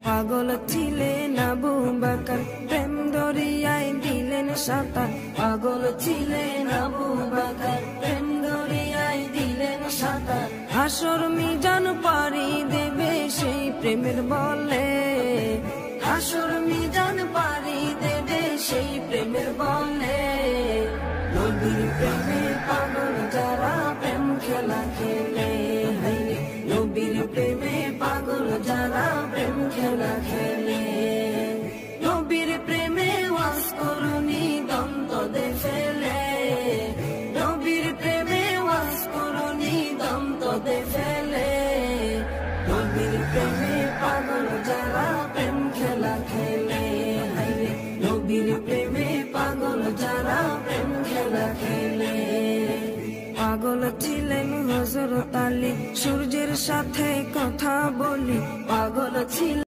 পাগল ছিলেন আবু বকর, প্রেম দরিয়ায় দিলেন সাঁতার। পাগল ছিলেন আবু বকর, প্রেম দরিয়ায় দিলেন সাঁতার। হাসর মিজান পারি দেবে সেই প্রেমের বলে, হাসর মিজান পারি দেবে সেই প্রেমের বলে। নবীর প্রেমে পাগল যারা প্রেম খেলা খেলে, নবীর প্রেমে পাগল যারা প্রেম খেলা খেলে। নবীর প্রেমে ওয়াজ করুনি দন্ত দে ফেলে, নবীর প্রেমে ওয়াজ করুনি দন্ত দে ফেলে। নবীর প্রেমে পাগল যারা প্রেম খেলা খেলে, নবীর প্রেমে পাগল যারা প্রেম খেলা খেলে। পাগল ছিলেন হযরত আলী, সূর্যের সাথে কথা বলি। পাগল ছিলেন